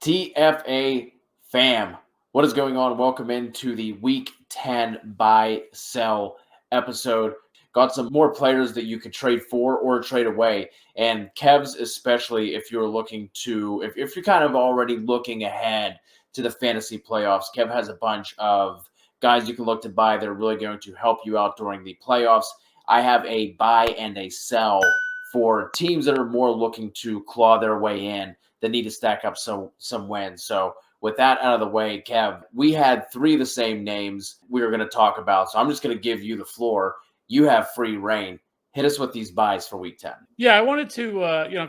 TFA fam, what is going on? Welcome into the Week 10 buy sell episode. Got some more players that you could trade for or trade away. And Kev's, especially if you're looking to, if you're kind of already looking ahead to the fantasy playoffs, Kev has a bunch of guys you can look to buy that are really going to help you out during the playoffs. I have a buy and a sell for teams that are more looking to claw their way in, that need to stack up some wins. So with that out of the way, Kev, we had three of the same names we were going to talk about. So I'm just going to give you the floor. You have free reign. Hit us with these buys for Week 10. Yeah, I wanted to,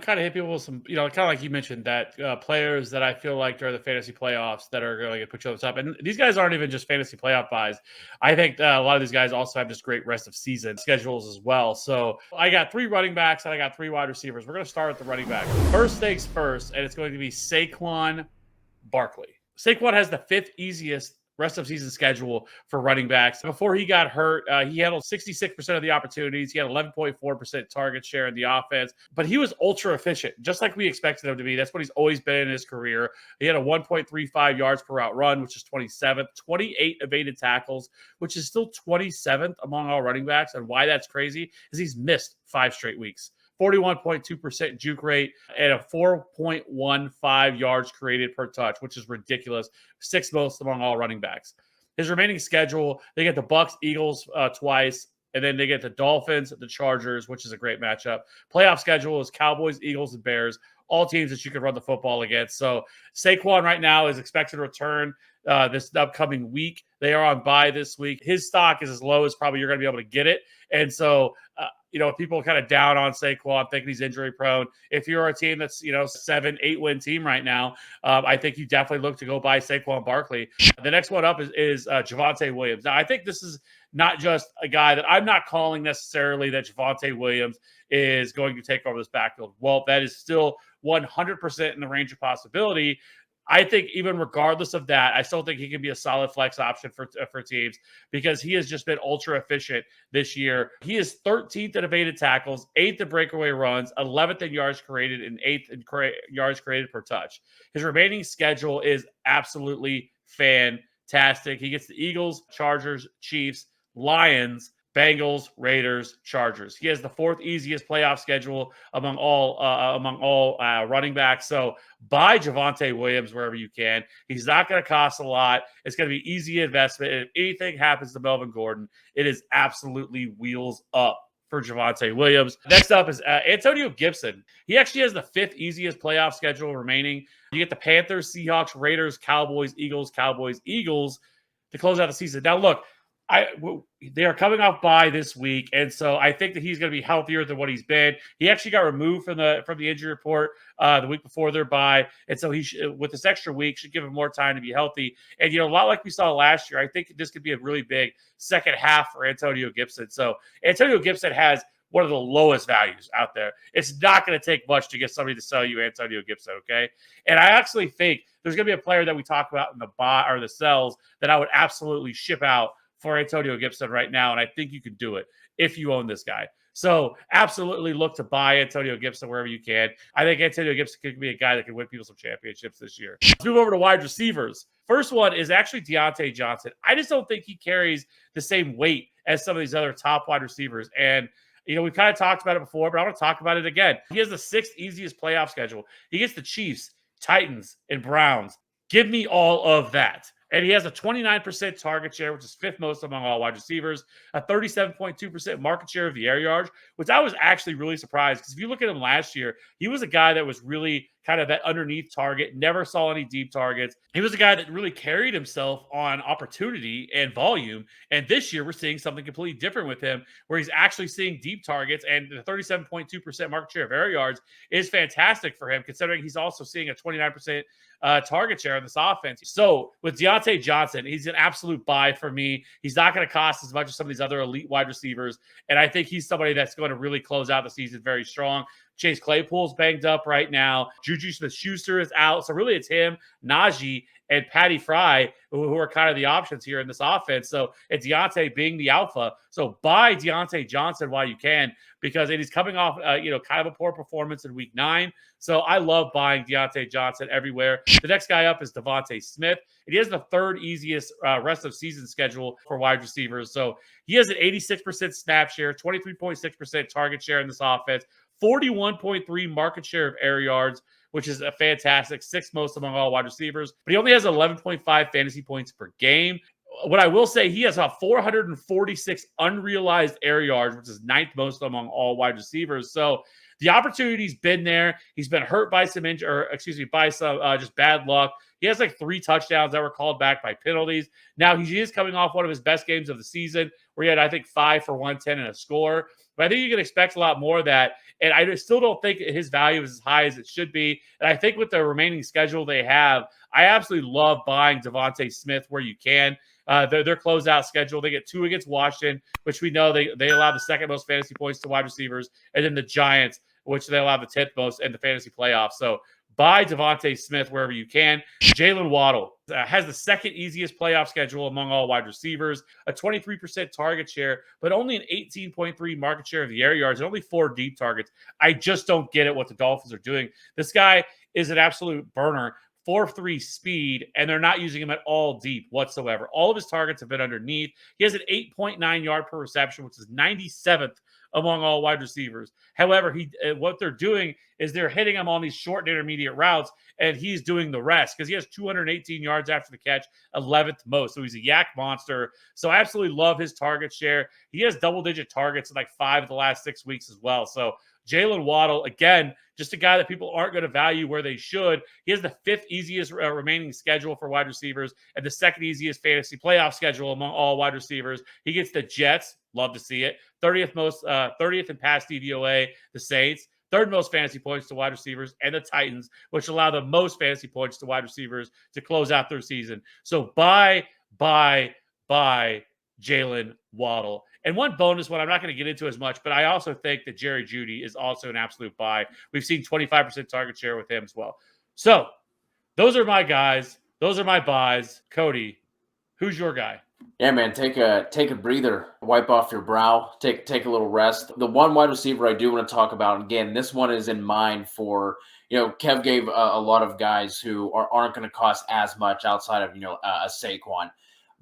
kind of hit people with some, kind of like you mentioned, that players that I feel like during the fantasy playoffs that are going to put you on the top. And these guys aren't even just fantasy playoff buys. I think a lot of these guys also have just great rest of season schedules as well. So I got three running backs and I got three wide receivers. We're going to start with the running back. First things first, and it's going to be Saquon Barkley. Saquon has the fifth easiest rest of season schedule for running backs. Before he got hurt, he handled 66% of the opportunities. He had 11.4% target share in the offense, but he was ultra efficient, just like we expected him to be. That's what he's always been in his career. He had a 1.35 yards per route run, which is 27th, 28 evaded tackles, which is still 27th among all running backs. And why that's crazy is he's missed 5 straight weeks. 41.2% juke rate, and a 4.15 yards created per touch, which is ridiculous. 6th most among all running backs. His remaining schedule, they get the Bucs, Eagles twice, and then they get the Dolphins, the Chargers, which is a great matchup. Playoff schedule is Cowboys, Eagles, and Bears, all teams that you could run the football against. So Saquon right now is expected to return this upcoming week. They are on bye this week. His stock is as low as probably you're going to be able to get it. And so, people kind of down on Saquon, thinking he's injury prone. If you're a team that's, 7-8 win team right now, I think you definitely look to go buy Saquon Barkley. The next one up is Javonte Williams. Now, I think this is not just a guy that I'm not calling necessarily that Javonte Williams is going to take over this backfield. Well, that is still 100% in the range of possibility. I think even regardless of that, I still think he can be a solid flex option for teams because he has just been ultra efficient this year. He is 13th in evaded tackles, 8th in breakaway runs, 11th in yards created, and 8th in yards created per touch. His remaining schedule is absolutely fantastic. He gets the Eagles, Chargers, Chiefs, Lions, Bengals, Raiders, Chargers. He has the 4th easiest playoff schedule among all running backs. So buy Javonte Williams wherever you can. He's not going to cost a lot. It's going to be easy investment. And if anything happens to Melvin Gordon, it is absolutely wheels up for Javonte Williams. Next up is Antonio Gibson. He actually has the 5th easiest playoff schedule remaining. You get the Panthers, Seahawks, Raiders, Cowboys, Eagles to close out the season. Now, look, they are coming off bye this week, and so I think that he's going to be healthier than what he's been. He actually got removed from the injury report the week before their bye, and so he with this extra week should give him more time to be healthy. And a lot like we saw last year, I think this could be a really big second half for Antonio Gibson. So Antonio Gibson has one of the lowest values out there. It's not going to take much to get somebody to sell you Antonio Gibson, okay? And I actually think there's going to be a player that we talk about in the buy or the sells that I would absolutely ship out for Antonio Gibson right now, and I think you could do it if you own this guy. So absolutely look to buy Antonio Gibson wherever you can. I think Antonio Gibson could be a guy that can win people some championships this year. Let's move over to wide receivers. First one is actually Diontae Johnson. I just don't think he carries the same weight as some of these other top wide receivers. And we've kind of talked about it before, but I want to talk about it again. He has the 6th easiest playoff schedule. He gets the Chiefs, Titans, and Browns. Give me all of that. And he has a 29% target share, which is 5th most among all wide receivers, a 37.2% market share of the air yards, which I was actually really surprised because if you look at him last year, he was a guy that was really kind of that underneath target, never saw any deep targets. He was a guy that really carried himself on opportunity and volume. And this year, we're seeing something completely different with him, where he's actually seeing deep targets, and the 37.2% market share of air yards is fantastic for him, considering he's also seeing a 29% target share in this offense. So with Diontae Johnson, he's an absolute buy for me. He's not going to cost as much as some of these other elite wide receivers. And I think he's somebody that's going to really close out the season very strong. Chase Claypool's banged up right now. Juju Smith-Schuster is out. So really it's him, Najee, and Patty Fry, who are kind of the options here in this offense. So it's Diontae being the alpha. So buy Diontae Johnson while you can, because he's coming off, kind of a poor performance in week 9. So I love buying Diontae Johnson everywhere. The next guy up is DeVonta Smith. And he has the third easiest rest of season schedule for wide receivers. So he has an 86% snap share, 23.6% target share in this offense, 41.3 market share of air yards, which is a fantastic, 6th most among all wide receivers. But he only has 11.5 fantasy points per game. What I will say, he has a 446 unrealized air yards, which is 9th most among all wide receivers. So the opportunity's been there. He's been hurt by some by some just bad luck. He has like 3 touchdowns that were called back by penalties. Now, he is coming off one of his best games of the season, where he had, I think, 5 for 110 and a score. But I think you can expect a lot more of that. And I still don't think his value is as high as it should be. And I think with the remaining schedule they have, I absolutely love buying DeVonta Smith where you can. Their closeout schedule, they get 2 against Washington, which we know they allow the 2nd most fantasy points to wide receivers, and then the Giants, which they allow the 10th most in the fantasy playoffs. So buy DeVonta Smith wherever you can. Jaylen Waddle has the 2nd easiest playoff schedule among all wide receivers, a 23% target share, but only an 18.3 market share of the air yards and only 4 deep targets. I just don't get it what the Dolphins are doing. This guy is an absolute burner. 4.3 speed, and they're not using him at all deep whatsoever. All of his targets have been underneath. He has an 8.9 yard per reception, which is 97th among all wide receivers. However, what they're doing is they're hitting him on these short and intermediate routes, and he's doing the rest because he has 218 yards after the catch, 11th most. So he's a yak monster. So I absolutely love his target share. He has double-digit targets in like 5 of the last 6 weeks as well. So Jaylen Waddle, again, just a guy that people aren't going to value where they should. He has the 5th easiest remaining schedule for wide receivers and the 2nd easiest fantasy playoff schedule among all wide receivers. He gets the Jets, love to see it. 30th in pass DVOA, the Saints. 3rd most fantasy points to wide receivers, and the Titans, which allow the most fantasy points to wide receivers to close out their season. So buy Jaylen Waddle. And one bonus one, I'm not going to get into as much, but I also think that Jerry Jeudy is also an absolute buy. We've seen 25% target share with him as well. So those are my guys. Those are my buys. Cody, who's your guy? Yeah, man, take a breather, wipe off your brow, take a little rest. The one wide receiver I do want to talk about, again, this one is in mind for, Kev gave a lot of guys who aren't going to cost as much outside of, a Saquon.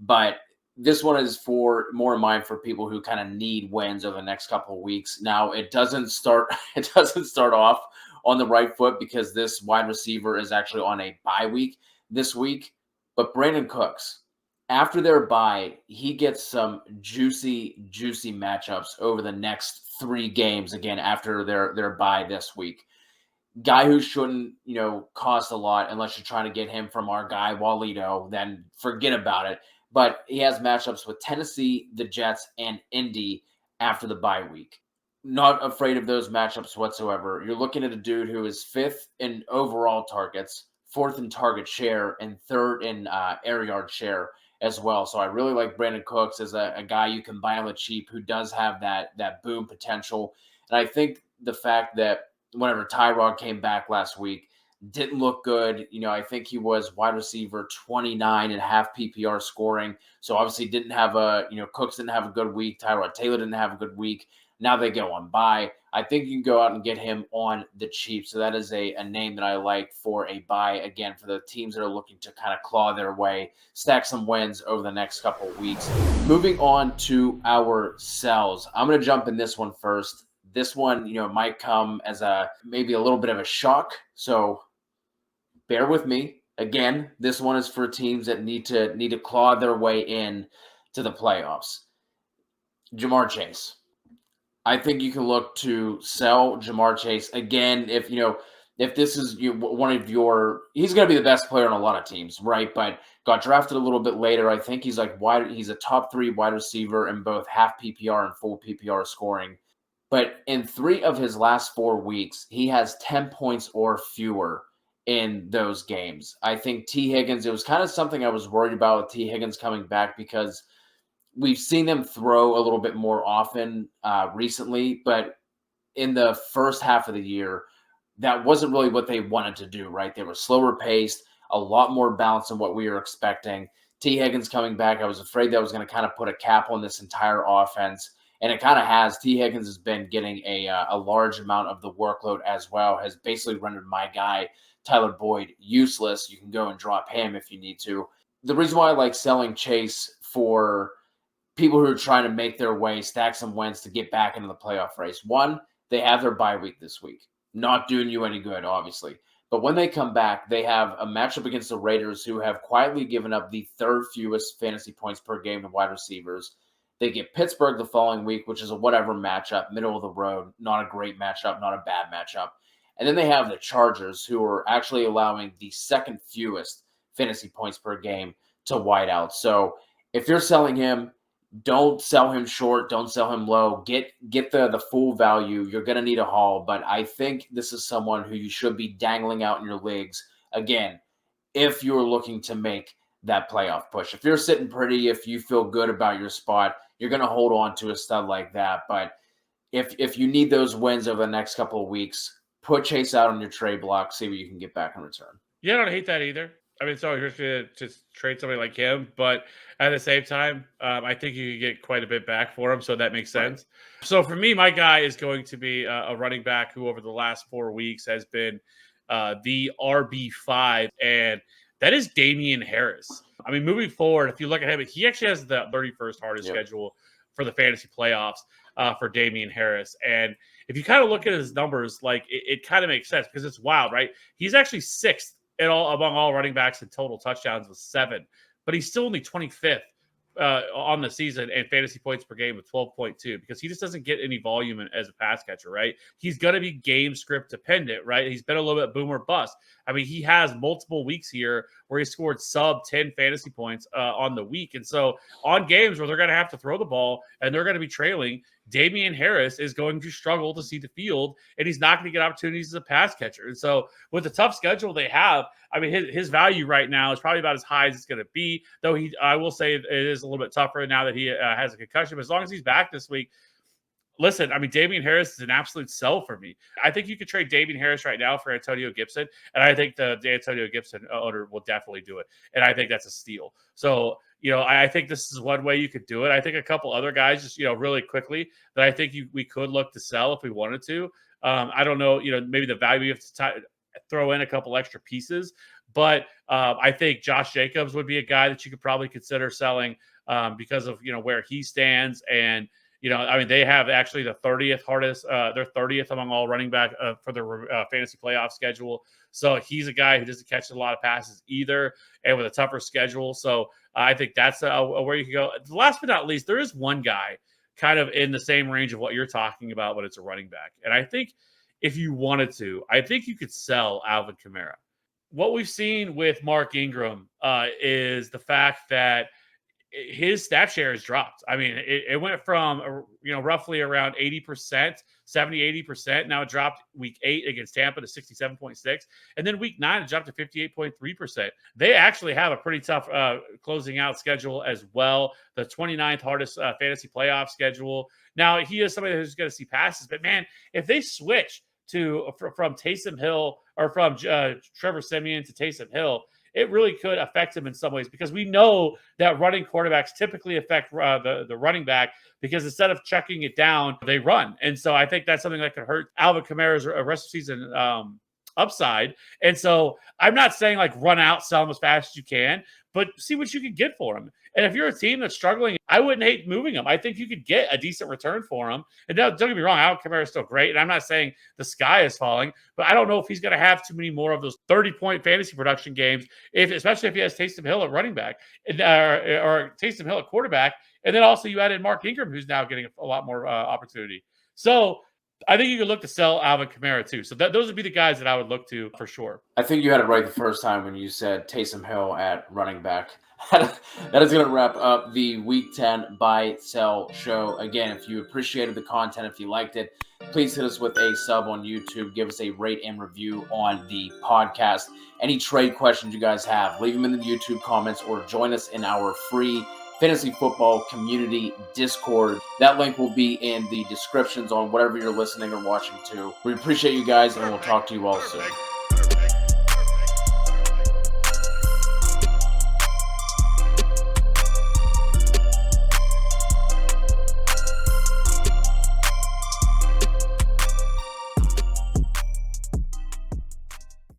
But this one is more in mind for people who kind of need wins over the next couple of weeks. Now, it doesn't start off on the right foot because this wide receiver is actually on a bye week this week. But Brandin Cooks, after their bye, he gets some juicy matchups over the next 3 games, again, after their bye this week. Guy who shouldn't, cost a lot unless you're trying to get him from our guy Walito, then forget about it. But he has matchups with Tennessee, the Jets, and Indy after the bye week. Not afraid of those matchups whatsoever. You're looking at a dude who is 5th in overall targets, 4th in target share, and 3rd in air yard share as well. So I really like Brandin Cooks as a guy you can buy on the cheap who does have that boom potential. And I think the fact that whenever Tyrod came back last week, didn't look good. I think he was wide receiver 29 and half PPR scoring. So obviously Cooks didn't have a good week. Tyrod Taylor didn't have a good week. Now they go on bye. I think you can go out and get him on the cheap. So that is a name that I like for a buy, again, for the teams that are looking to kind of claw their way, stack some wins over the next couple of weeks. Moving on to our sells. I'm going to jump in this one first. This one, might come as maybe a little bit of a shock. So bear with me. Again, this one is for teams that need to claw their way in to the playoffs. Ja'Marr Chase. I think you can look to sell Ja'Marr Chase again. If this is one of he's going to be the best player on a lot of teams, right? But got drafted a little bit later. I think he's he's a top 3 wide receiver in both half PPR and full PPR scoring. But in 3 of his last 4 weeks, he has 10 points or fewer in those games. I think T. Higgins, it was kind of something I was worried about with T. Higgins coming back because we've seen them throw a little bit more often recently, but in the first half of the year, that wasn't really what they wanted to do, right? They were slower paced, a lot more balanced than what we were expecting. T. Higgins coming back, I was afraid that was going to kind of put a cap on this entire offense, and it kind of has. T. Higgins has been getting a large amount of the workload as well, has basically rendered my guy, Tyler Boyd, useless. You can go and drop him if you need to. The reason why I like selling Chase for people who are trying to make their way, stack some wins to get back into the playoff race. One, they have their bye week this week. Not doing you any good, obviously. But when they come back, they have a matchup against the Raiders, who have quietly given up the third fewest fantasy points per game to wide receivers. They get Pittsburgh the following week, which is a whatever matchup, middle of the road, not a great matchup, not a bad matchup. And then they have the Chargers, who are actually allowing the second fewest fantasy points per game to wideouts. So if you're selling him, don't sell him short. Don't sell him low. Get the full value. You're going to need a haul, but I think this is someone who you should be dangling out in your leagues, again, if you're looking to make that playoff push. If you're sitting pretty, if you feel good about your spot, you're going to hold on to a stud like that. But if you need those wins over the next couple of weeks, put Chase out on your trade block, see what you can get back in return. Yeah, I don't hate that either. I mean, it's always risky to just trade somebody like him, but at the same time, I think you could get quite a bit back for him, so that makes sense. Right. So for me, my guy is going to be a running back who over the last 4 weeks has been the RB5, and that is Damien Harris. I mean, moving forward, if you look at him, he actually has the 31st hardest schedule for the fantasy playoffs for Damien Harris. And if you kind of look at his numbers, like it kind of makes sense because it's wild, right? He's actually 6th among all running backs in total touchdowns with 7, but he's still only 25th on the season and fantasy points per game with 12.2 because he just doesn't get any volume as a pass catcher, right? He's going to be game script dependent, right? He's been a little bit boom or bust. I mean, he has multiple weeks here where he scored sub 10 fantasy points on the week. And so on games where they're going to have to throw the ball and they're going to be trailing, Damien Harris is going to struggle to see the field, and he's not going to get opportunities as a pass catcher. And so with the tough schedule they have, I mean, his value right now is probably about as high as it's going to be, though I will say it is a little bit tougher now that he has a concussion. But as long as he's back this week, listen, I mean, Damien Harris is an absolute sell for me. I think you could trade Damien Harris right now for Antonio Gibson, and I think the Antonio Gibson owner will definitely do it. And I think that's a steal. So, I think this is one way you could do it. I think a couple other guys, just, really quickly, that I think we could look to sell if we wanted to. I don't know, maybe the value you have to throw in a couple extra pieces. But I think Josh Jacobs would be a guy that you could probably consider selling because of, where he stands. And, I mean, they have actually the 30th hardest, they're 30th among all running back for their fantasy playoff schedule. So he's a guy who doesn't catch a lot of passes either, and with a tougher schedule. So I think that's where you can go. Last but not least, there is one guy kind of in the same range of what you're talking about, but it's a running back. And I think if you wanted to, I think you could sell Alvin Kamara. What we've seen with Mark Ingram is the fact that his snap share has dropped. I mean, it went from, roughly around 80%, 70, 80%. Now it dropped week 8 against Tampa to 67.6. And then week 9, it dropped to 58.3%. They actually have a pretty tough closing out schedule as well. The 29th hardest fantasy playoff schedule. Now, he is somebody who's going to see passes. But, man, if they switch from Taysom Hill or from Trevor Siemian to Taysom Hill, it really could affect him in some ways because we know that running quarterbacks typically affect the running back because instead of checking it down, they run. And so I think that's something that could hurt Alvin Kamara's rest of season upside. And so I'm not saying like run out, sell him as fast as you can, but see what you can get for him. And if you're a team that's struggling, I wouldn't hate moving him. I think you could get a decent return for him. And now, don't get me wrong, Alvin Kamara is still great. And I'm not saying the sky is falling, but I don't know if he's going to have too many more of those 30-point fantasy production games, especially if he has Taysom Hill at running back or Taysom Hill at quarterback. And then also you added Mark Ingram, who's now getting a lot more opportunity. So I think you could look to sell Alvin Kamara too. So those would be the guys that I would look to for sure. I think you had it right the first time when you said Taysom Hill at running back. That is going to wrap up the Week 10 Buy Sell show. Again, if you appreciated the content, if you liked it, please hit us with a sub on YouTube. Give us a rate and review on the podcast. Any trade questions you guys have, leave them in the YouTube comments or join us in our free fantasy football community Discord. That link will be in the descriptions on whatever you're listening or watching to. We appreciate you guys, and we'll talk to you all soon.